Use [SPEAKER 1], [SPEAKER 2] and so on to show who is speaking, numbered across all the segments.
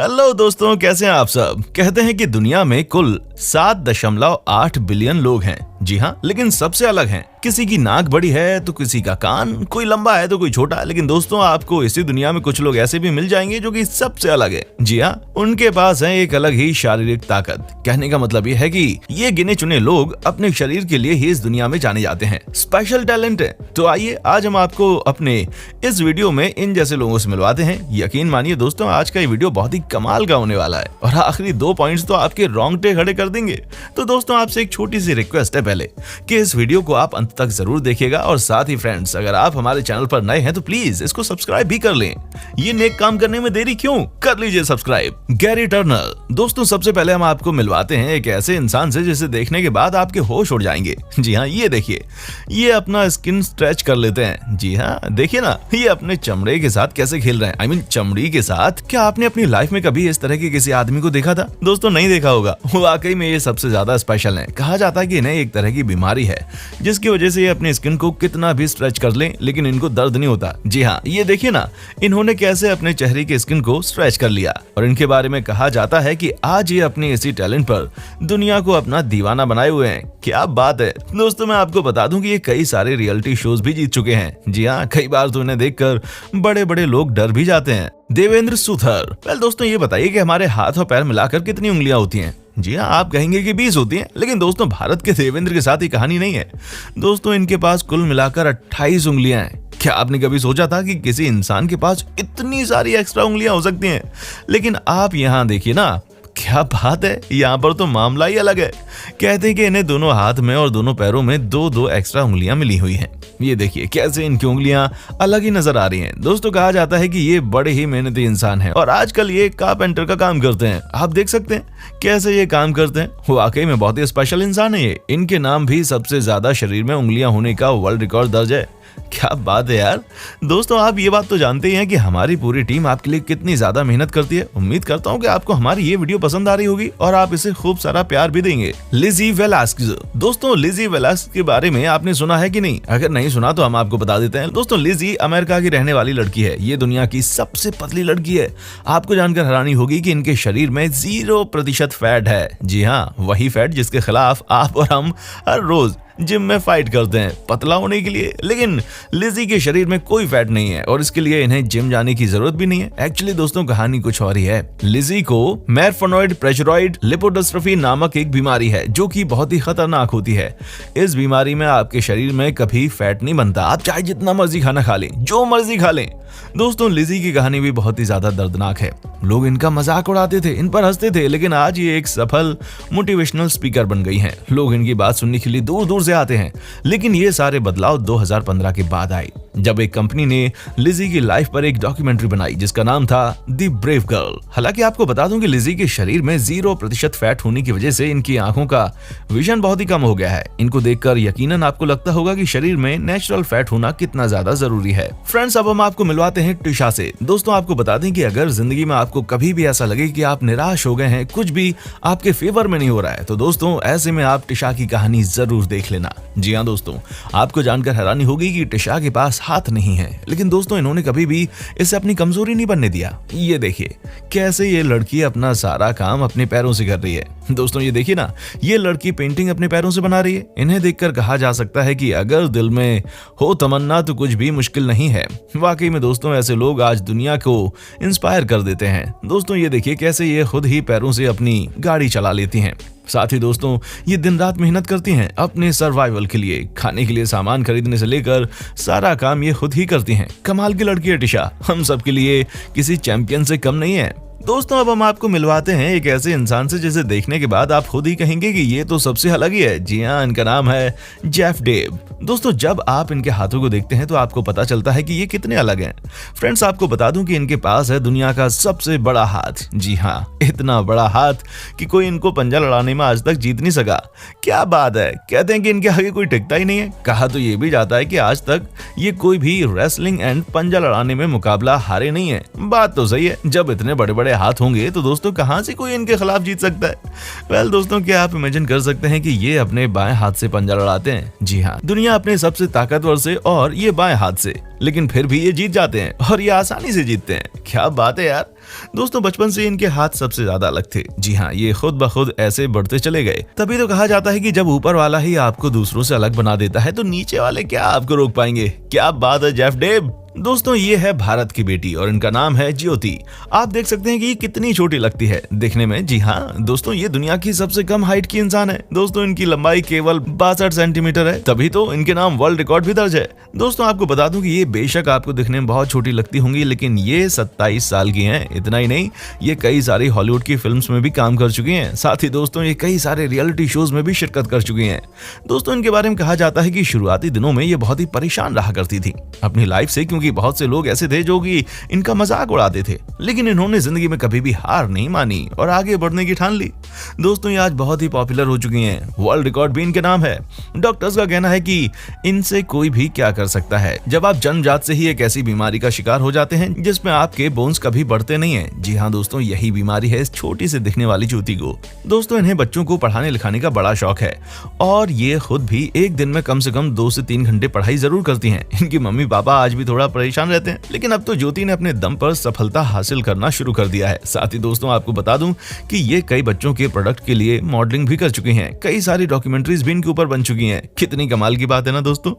[SPEAKER 1] Hello दोस्तों, कैसे हैं आप सब। कहते हैं कि दुनिया में कुल 7.8 बिलियन लोग हैं। जी हाँ, लेकिन सबसे अलग हैं। किसी की नाक बड़ी है तो किसी का कान, कोई लंबा है तो कोई छोटा। लेकिन दोस्तों, आपको इसी दुनिया में कुछ लोग ऐसे भी मिल जाएंगे जो कि सबसे अलग है। जी हाँ, उनके पास है एक अलग ही शारीरिक ताकत। कहने का मतलब ये है कि ये गिने चुने लोग अपने शरीर के लिए ही इस दुनिया में जाने जाते हैं। स्पेशल टैलेंट है। तो आइए आज हम आपको अपने इस वीडियो में इन जैसे लोगों से मिलवाते हैं। यकीन मानिए दोस्तों, आज का ये वीडियो बहुत ही कमाल का होने वाला है और आखिरी 2 पॉइंट्स तो आपके रोंगटे खड़े कर देंगे। तो दोस्तों, आपसे एक छोटी सी रिक्वेस्ट है पहले कि इस वीडियो को आप अंत तक जरूर देखिएगा और साथ ही फ्रेंड्स, अगर आप हमारे चैनल पर नए हैं तो प्लीज इसको सब्सक्राइब भी कर लें। ये नेक काम करने में देरी क्यों, कर लीजिए सब्सक्राइब। Gary Turner. दोस्तों, सबसे पहले हम आपको मिलवाते हैं एक ऐसे इंसान से जिसे देखने के बाद आपके होश उड़ जाएंगे। जी हाँ, ये देखिए, ये अपना स्किन स्ट्रेच कर लेते हैं। जी हाँ, देखिए ना, ये अपने चमड़े के साथ कैसे खेल रहे हैं। आई मीन चमड़ी के साथ। क्या आपने अपनी लाइफ में कभी इस तरह के किसी आदमी को देखा था? दोस्तों, नहीं देखा होगा। वाकई में ये सबसे ज्यादा स्पेशल है। कहा जाता है कि इन्हें एक तरह की बीमारी है जिसकी वजह से ये अपनी स्किन को कितना भी स्ट्रेच कर लें लेकिन इनको दर्द नहीं होता। जी हाँ, ये देखिए ना, इन्होंने कैसे अपने चेहरे की स्किन को स्ट्रेच कर लिया। और इनके बारे में कहा जाता है कि आज ये अपने इसी टैलेंट पर दुनिया को अपना दीवाना बनाए हुए हैं। क्या बात है दोस्तों। मैं आपको बता दूं कि ये कई सारे रियलिटी शोज भी जीत चुके हैं। जी हाँ, कई बार तो इन्हें देखकर बड़े बड़े लोग डर भी जाते हैं। देवेंद्र सुथर। वेल दोस्तों, ये बताइए कि हमारे हाथ और पैर मिलाकर कितनी उंगलियां होती हैं? जी हाँ, आप कहेंगे कि 20 होती हैं, लेकिन दोस्तों, भारत के देवेंद्र के साथ ही कहानी नहीं है। दोस्तों, इनके पास कुल मिलाकर 28 उंगलियां हैं। क्या आपने कभी सोचा था कि किसी इंसान के पास इतनी सारी एक्स्ट्रा उंगलियां हो सकती हैं? लेकिन आप यहाँ देखिए ना, क्या बात है, यहाँ पर तो मामला ही अलग है। कहते हैं कि इन्हें दोनों हाथ में और दोनों पैरों में 2-2 एक्स्ट्रा उंगलियां मिली हुई हैं। ये देखिए कैसे इनकी उंगलियां अलग ही नजर आ रही हैं। दोस्तों, कहा जाता है कि ये बड़े ही मेहनती इंसान हैं और आजकल ये कारपेंटर का काम करते हैं। आप देख सकते हैं कैसे ये काम करते हैं। वाकई में बहुत ही स्पेशल इंसान है ये। इनके नाम भी सबसे ज्यादा शरीर में उंगलियां होने का वर्ल्ड रिकॉर्ड दर्ज है। क्या बात है यार। दोस्तों, आप ये बात तो जानते ही हैं कि हमारी पूरी टीम आपके लिए कितनी ज्यादा मेहनत करती है। उम्मीद करता हूँ कि आपको हमारी ये वीडियो पसंद आ रही होगी और आप इसे खूब सारा प्यार भी देंगे। लिज़ी वेलास्क्विज़। दोस्तों, लिज़ी वेलास्क्विज़ के बारे में आपने सुना है कि नहीं? अगर नहीं सुना तो हम आपको बता देते हैं। दोस्तों, लिज़ी अमेरिका की रहने वाली लड़की है। ये दुनिया की सबसे पतली लड़की है। आपको जानकर हैरानी होगी कि इनके शरीर में 0% फैट है। जी हाँ, वही फैट जिसके खिलाफ आप और हम हर रोज जिम में फाइट करते हैं पतला होने के लिए। लेकिन लिज़ी के शरीर में कोई फैट नहीं है और इसके लिए इन्हें जिम जाने की जरूरत भी नहीं है। एक्चुअली दोस्तों, कहानी कुछ और ही है। लिज़ी को मैरफेनॉइड प्रेशराइड लिपोडिस्ट्रोफी नामक एक बीमारी है जो कि बहुत ही खतरनाक होती है। इस बीमारी में आपके शरीर में कभी फैट नहीं बनता। आप चाहे जितना मर्जी खाना खा लें, जो मर्जी खा लें। दोस्तों, लिज़ी की कहानी भी बहुत ही ज्यादा दर्दनाक है। लोग इनका मजाक उड़ाते थे, इन पर हंसते थे, लेकिन आज ये एक सफल मोटिवेशनल स्पीकर बन गई हैं। लोग इनकी बात सुनने के लिए दूर दूर से आते हैं। लेकिन ये सारे बदलाव 2015 के बाद आए, जब एक कंपनी ने लिज़ी की लाइफ पर एक डॉक्यूमेंट्री बनाई जिसका नाम था द ब्रेव गर्ल। हालांकि आपको बता दूं कि लिज़ी के शरीर में 0% फैट होने की वजह से इनकी आंखों का विजन बहुत ही कम हो गया है। इनको देखकर यकीनन आपको लगता होगा कि शरीर में नेचुरल फैट होना कितना ज्यादा जरूरी है। फ्रेंड्स, अब हम आपको मिलवाते हैं टिशा से। दोस्तों, आपको बता दें कि अगर जिंदगी में आपको कभी भी ऐसा लगे कि आप निराश हो गए हैं, कुछ भी आपके फेवर में नहीं हो रहा है, तो दोस्तों ऐसे में आप टिशा की कहानी जरूर देख लेना। जी हाँ दोस्तों, आपको जानकर हैरानी होगी कि टिशा के पास हाथ नहीं है, लेकिन दोस्तों इन्होंने कभी भी इसे अपनी कमजोरी नहीं बनने दिया। ये देखिए कैसे ये लड़की अपना सारा काम अपने पैरों से कर रही है। दोस्तों, ये देखिए ना, ये लड़की पेंटिंग अपने पैरों से बना रही है। इन्हें देखकर कहा जा सकता है कि अगर दिल में हो तमन्ना तो कुछ भी मुश्किल नहीं है। वाकई में दोस्तों, ऐसे लोग आज दुनिया को इंस्पायर कर देते हैं। दोस्तों, ये देखिए कैसे ये खुद ही पैरों से अपनी गाड़ी चला लेती हैं। साथ ही दोस्तों, ये दिन रात मेहनत करती हैं अपने सर्वाइवल के लिए। खाने के लिए सामान खरीदने से लेकर सारा काम ये खुद ही करती हैं। कमाल की लड़की है टिशा, हम सब के लिए किसी चैंपियन से कम नहीं है। दोस्तों, अब हम आपको मिलवाते हैं एक ऐसे इंसान से जिसे देखने के बाद आप खुद ही कहेंगे कि ये तो सबसे अलग ही है। जी हाँ, इनका नाम है जेफ डेव। दोस्तों, जब आप इनके हाथों को देखते हैं तो आपको पता चलता है कि ये कितने अलग हैं। फ्रेंड्स, आपको बता दूं कि इनके पास है दुनिया का सबसे बड़ा हाथ। जी हाँ, इतना बड़ा हाथ कि कोई इनको पंजा लड़ाने में आज तक जीत नहीं सका। क्या बात है। कहते हैं कि इनके आगे कोई टिकता ही नहीं है। कहा तो ये भी जाता है कि आज तक ये कोई भी रेसलिंग एंड पंजा लड़ाने में मुकाबला हारे नहीं है। बात तो सही है, जब इतने बड़े बड़े हाथ होंगे तो दोस्तों कहां से कोई इनके खिलाफ जीत सकता है। वेल दोस्तों, क्या आप इमेजिन कर सकते हैं कि ये अपने बाएं हाथ से पंजा लड़ाते हैं। जी हाँ, दुनिया अपने सबसे ताकतवर से और ये बाएं हाथ से, लेकिन फिर भी ये जीत जाते हैं और ये आसानी से जीतते हैं। क्या बात है यार। दोस्तों बचपन से इनके हाथ सबसे ज्यादा अलग थे। जी हाँ, ये खुद ब खुद ऐसे बढ़ते चले गए। तभी तो कहा जाता है कि जब ऊपर वाला ही आपको दूसरों से अलग बना देता है तो नीचे वाले क्या आपको रोक पाएंगे। क्या बात है जेफ डेव। दोस्तों ये है भारत की बेटी और इनका नाम है ज्योति। आप देख सकते हैं कि ये कितनी छोटी लगती है दिखने में। जी हाँ दोस्तों, ये दुनिया की सबसे कम हाइट की इंसान है। दोस्तों इनकी लंबाई केवल 62 सेंटीमीटर है, तभी तो इनके नाम वर्ल्ड रिकॉर्ड भी दर्ज है। दोस्तों आपको बता दूं कि ये बेशक आपको दिखने में बहुत छोटी लगती होंगी, लेकिन ये 27 साल की हैं। इतना ही नहीं, ये कई सारी हॉलीवुड की फिल्म्स में भी काम कर चुकी हैं। साथ ही दोस्तों ये कई सारे रियलिटी शोज में भी शिरकत कर चुकी हैं। दोस्तों इनके बारे में कहा जाता है कि शुरुआती दिनों में ये बहुत ही परेशान रहा करती थी अपनी लाइफ से, क्योंकि बहुत से लोग ऐसे थे जो कि इनका मजाक उड़ाते थे। लेकिन इन्होंने जिंदगी में कभी भी हार नहीं मानी और आगे बढ़ने की ठान ली। दोस्तों ये आज बहुत ही पॉपुलर हो चुकी हैं। वर्ल्ड रिकॉर्ड भी इनके नाम है। डॉक्टर्स का कहना है कि इनसे कोई भी क्या कर सकता है जब आप जन्मजात से ही एक ऐसी बीमारी का शिकार हो जाते हैं जिसमें आपके बोन्स कभी बढ़ते नहीं हैं। जी हाँ दोस्तों, यही बीमारी है इस छोटी से दिखने वाली ज्योति को। दोस्तों इन्हें बच्चों को पढ़ाने लिखाने का बड़ा शौक है और ये खुद भी एक दिन में कम से कम 2 से 3 घंटे पढ़ाई जरूर करती हैं। इनकी मम्मी पापा आज भी थोड़ा परेशान रहते हैं, लेकिन अब तो ज्योति ने अपने दम पर सफलता हासिल करना शुरू कर दिया है। साथ ही दोस्तों आपको बता दूं कि ये कई बच्चों के प्रोडक्ट के लिए मॉडलिंग भी कर चुकी हैं। कई सारी डॉक्यूमेंट्रीज भी इनके ऊपर बन चुकी हैं। कितनी कमाल की बात है ना दोस्तों।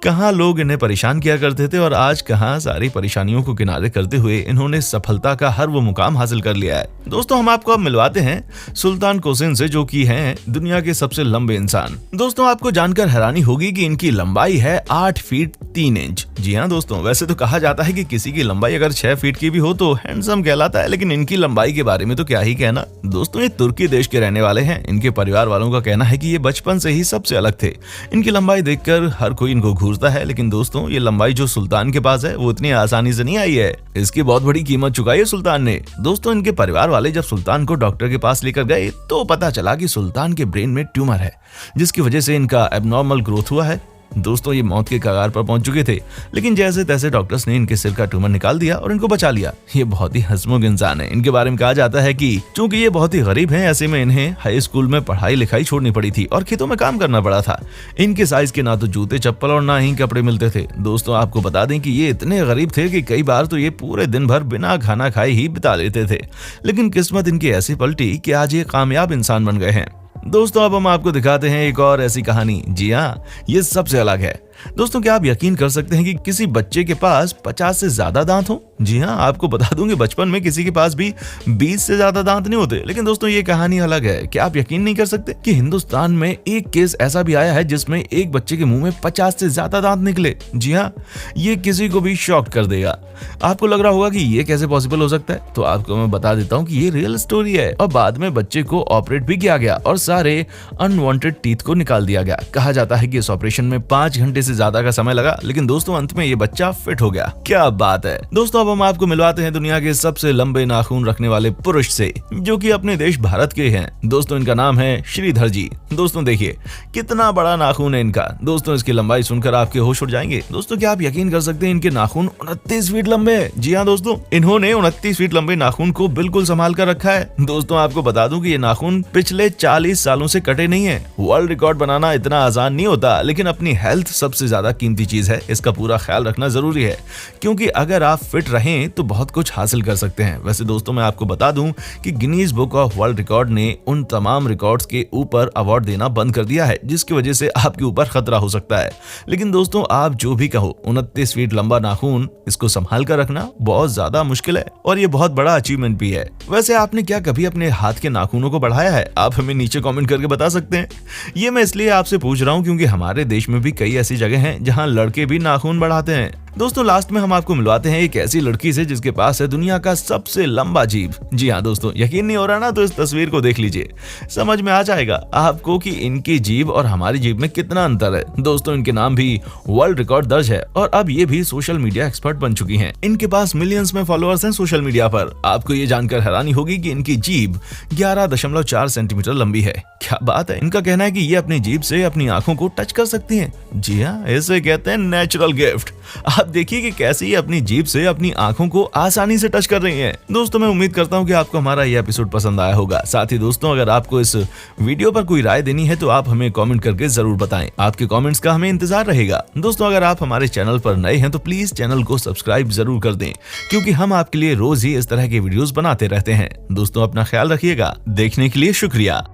[SPEAKER 1] कहाँ लोग इन्हें परेशान किया करते थे और आज कहाँ सारी परेशानियों को किनारे करते हुए इन्होंने सफलता का हर वो मुकाम हासिल कर लिया है। दोस्तों हम आपको अब मिलवाते हैं सुल्तान कोसेन से, जो कि हैं दुनिया के सबसे लंबे इंसान। दोस्तों आपको जानकर हैरानी होगी कि इनकी लंबाई है 8 फीट 3 इंच। जी हाँ दोस्तों, वैसे तो कहा जाता है कि किसी की लंबाई अगर 6 फीट की भी हो तो हैंडसम कहलाता है, लेकिन इनकी लंबाई के बारे में तो क्या ही कहना। दोस्तों ये तुर्की देश के रहने वाले हैं। इनके परिवार वालों का कहना है कि ये बचपन से ही सबसे अलग थे। इनकी लंबाई देखकर हर कोई इनको घूरता है, लेकिन दोस्तों ये लंबाई जो सुल्तान के पास है वो इतनी आसानी से नहीं आई है। इसकी बहुत बड़ी कीमत चुकाई है सुल्तान ने। दोस्तों इनके परिवार वाले जब सुल्तान को डॉक्टर के पास लेकर गए तो पता चला कि सुल्तान के ब्रेन में ट्यूमर है, जिसकी वजह से इनका एबनॉर्मल ग्रोथ हुआ है। दोस्तों ये मौत के कगार पर पहुंच चुके थे, लेकिन जैसे तैसे डॉक्टर्स ने इनके सिर का ट्यूमर निकाल दिया और इनको बचा लिया। ये बहुत ही हंसमुख इंसान है। इनके बारे में कहा जाता है कि चूंकि ये बहुत ही गरीब हैं, ऐसे में इन्हें हाई स्कूल में पढ़ाई लिखाई छोड़नी पड़ी थी और खेतों में काम करना पड़ा था। इनके साइज के ना तो जूते चप्पल और ना ही कपड़े मिलते थे। दोस्तों आपको बता दें कि ये इतने गरीब थे कि कई बार तो ये पूरे दिन भर बिना खाना खाए ही बिता लेते थे, लेकिन किस्मत इनकी ऐसी पलटी कि आज ये कामयाब इंसान बन गए हैं। दोस्तों अब हम आपको दिखाते हैं एक और ऐसी कहानी। जी हाँ, ये सबसे अलग है। दोस्तों क्या आप यकीन कर सकते हैं कि किसी बच्चे के पास 50 से ज्यादा दांत हो? जी हाँ, आपको बता दूं कि बचपन में किसी के पास भी 20 से ज्यादा दांत नहीं होते। लेकिन दोस्तों ये कहानी अलग है। क्या आप यकीन नहीं कर सकते कि हिंदुस्तान में एक केस ऐसा भी आया है जिसमें एक बच्चे के मुंह में 50 से ज्यादा दांत निकले। जी हाँ, ये किसी को भी शॉक कर देगा। आपको लग रहा होगा कि ये कैसे पॉसिबल हो सकता है, तो आपको मैं बता देता हूँ कि ये रियल स्टोरी है और बाद में बच्चे को ऑपरेट भी किया गया और सारे अनवांटेड टीथ को निकाल दिया गया। कहा जाता है कि इस ऑपरेशन में 5 घंटे से ज्यादा का समय लगा, लेकिन दोस्तों अंत में ये बच्चा फिट हो गया। क्या बात है। दोस्तों अब हम आपको मिलवाते हैं दुनिया के सबसे लंबे नाखून रखने वाले पुरुष से, जो कि अपने देश भारत के हैं। दोस्तों इनका नाम है श्रीधर जी। दोस्तों देखिए कितना बड़ा नाखून है इनका। दोस्तों इसकी लंबाई सुनकर आपके होश उड़ जाएंगे। दोस्तों क्या आप यकीन कर सकते हैं इनके नाखून 29 फीट लंबे हैं। जी हाँ दोस्तों, इन्होंने 29 फीट लंबे नाखून को बिल्कुल संभाल कर रखा है। दोस्तों आपको बता दूं कि ये नाखून पिछले 40 सालों से कटे नहीं है। वर्ल्ड रिकॉर्ड बनाना इतना आसान नहीं होता, लेकिन अपनी हेल्थ सबसे ज्यादा कीमती चीज है। इसका पूरा ख्याल रखना जरूरी है, क्योंकि अगर आप फिट रहें तो बहुत कुछ हासिल कर सकते हैं। वैसे दोस्तों मैं आपको बता दूं कि Guinness book of world record ने उन तमाम रिकॉर्ड्स के ऊपर अवार्ड देना बंद कर दिया है, जिसकी वजह से आपके ऊपर खतरा हो सकता है। लेकिन दोस्तों आप जो भी कहो, 29 फीट लंबा नाखून, इसको संभाल कर रखना बहुत ज्यादा मुश्किल है और ये बहुत बड़ा अचीवमेंट भी है। वैसे आपने क्या कभी अपने हाथ के नाखूनों को बढ़ाया है? आप हमें नीचे कमेंट करके बता सकते हैं। ये मैं इसलिए आपसे पूछ रहा हूँ क्योंकि हमारे देश में भी कई ऐसी जगह हैं जहाँ लड़के भी नाखून बढ़ाते हैं। दोस्तों लास्ट में हम आपको मिलवाते हैं एक ऐसी लड़की से जिसके पास है दुनिया का सबसे लंबा जीभ। जी हाँ दोस्तों, यकीन नहीं हो रहा ना, तो इस तस्वीर को देख लीजिए, समझ में आ जाएगा आपको कि इनकी जीभ और हमारी जीभ में कितना अंतर है। दोस्तों इनके नाम भी वर्ल्ड रिकॉर्ड दर्ज है और अब ये भी सोशल मीडिया एक्सपर्ट बन चुकी हैं। इनके पास मिलियंस में फॉलोअर्स हैं सोशल मीडिया पर। आपको ये जानकर हैरानी होगी कि इनकी जीभ 11.4 सेंटीमीटर लंबी है। क्या बात है। इनका कहना है कि ये अपनी जीभ से अपनी आंखों को टच कर सकती हैं। जी हाँ, इसे कहते हैं नेचुरल गिफ्ट। आप आप देखिए कि कैसे ये अपनी जीभ से अपनी आंखों को आसानी से टच कर रही हैं। दोस्तों मैं उम्मीद करता हूँ कि आपको हमारा ये एपिसोड पसंद आया होगा। साथ ही दोस्तों अगर आपको इस वीडियो पर कोई राय देनी है तो आप हमें कमेंट करके जरूर बताएं। आपके कमेंट्स का हमें इंतजार रहेगा। दोस्तों अगर आप हमारे चैनल पर नए हैं तो प्लीज चैनल को सब्सक्राइब जरूर कर दें, क्योंकि हम आपके लिए रोज ही इस तरह के वीडियोस बनाते रहते हैं। दोस्तों अपना ख्याल रखिएगा। देखने के लिए शुक्रिया।